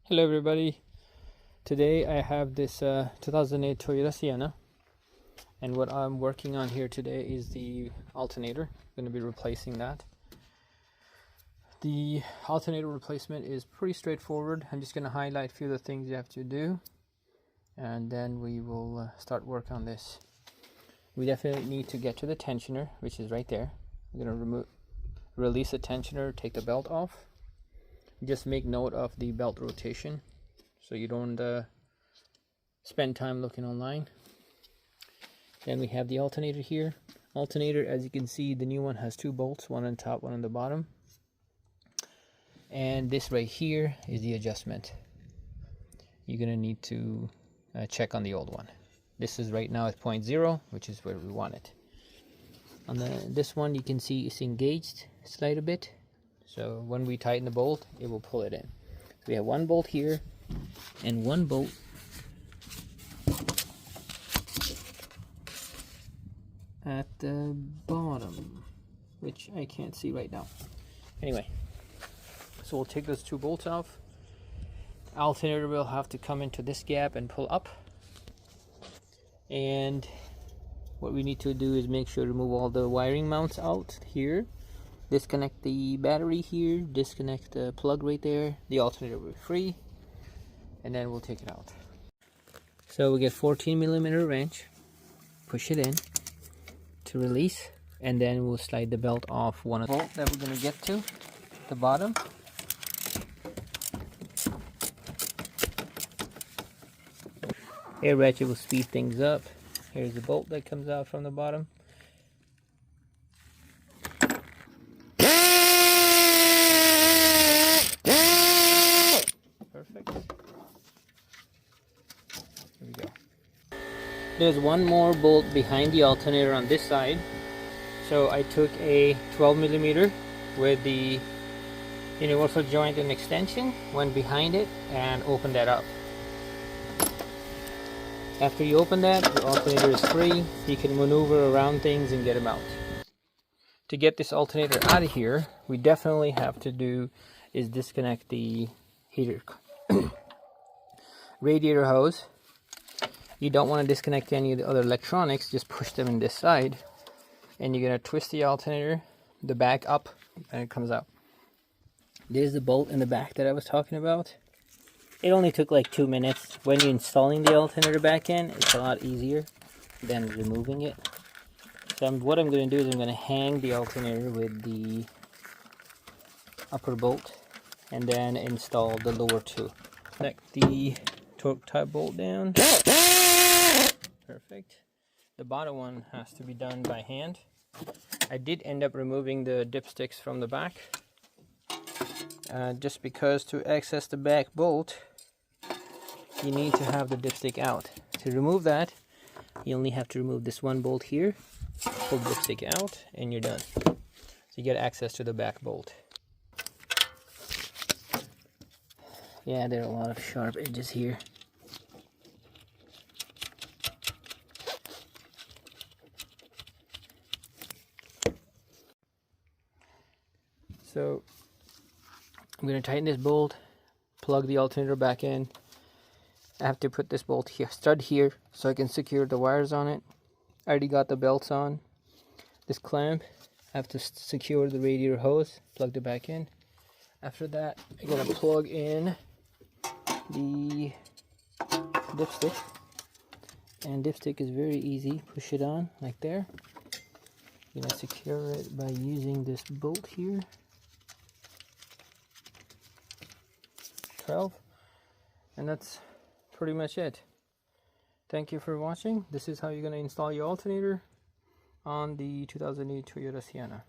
Hello everybody. Today I have this 2008 Toyota Sienna, and what I'm working on here today is the alternator. I'm going to be replacing that. The alternator replacement is pretty straightforward. I'm just going to highlight a few of the things you have to do, and then we will start work on this. We definitely need to get to the tensioner, which is right there. I'm going to release the tensioner, take the belt off. Just make note of the belt rotation so you don't spend time looking online. Then we have the alternator here. Alternator, as you can see, the new one has two bolts, one on top, one on the bottom. And this right here is the adjustment. You're going to need to check on the old one. This is right now at 0.0, which is where we want it. On this one, you can see it's engaged, slide a bit. So when we tighten the bolt, it will pull it in. So we have one bolt here and one bolt at the bottom, which I can't see right now. Anyway, so we'll take those two bolts off. Alternator will have to come into this gap and pull up. And what we need to do is make sure to remove all the wiring mounts out here. Disconnect the battery here, disconnect the plug right there, the alternator will be free, and then we'll take it out. So we get 14mm wrench, push it in to release, and then we'll slide the belt off one of the bolt that we're going to get to the bottom. Air ratchet will speed things up. Here's the bolt that comes out from the bottom. Perfect. Here we go. There's one more bolt behind the alternator on this side. So I took a 12mm with the universal joint and extension, went behind it and opened that up. After you open that, the alternator is free. You can maneuver around things and get them out. To get this alternator out of here, we definitely have to do is disconnect the heater radiator hose. You don't want to disconnect any of the other electronics, just push them in this side, and you're going to twist the alternator, the back up, and it comes out. There's the bolt in the back that I was talking about. It only took like 2 minutes. When you're installing the alternator back in, it's a lot easier than removing it. So what I'm going to do is I'm going to hang the alternator with the upper bolt and then install the lower two. Connect the torque type bolt down. Perfect. The bottom one has to be done by hand. I did end up removing the dipsticks from the back, just because to access the back bolt you need to have the dipstick out. To remove that, you only have to remove this one bolt here, pull the dipstick out, and you're done. So you get access to the back bolt. Yeah, there are a lot of sharp edges here. So I'm going to tighten this bolt, plug the alternator back in. I have to put this bolt here, stud here, so I can secure the wires on it. I already got the belts on. This clamp, I have to secure the radiator hose, plug it back in. After that, I'm going to plug in the dipstick, and dipstick is very easy. Push it on like there. I'm going to secure it by using this bolt here. 12, and that's pretty much it. Thank you for watching. This is how you're going to install your alternator on the 2008 Toyota Sienna.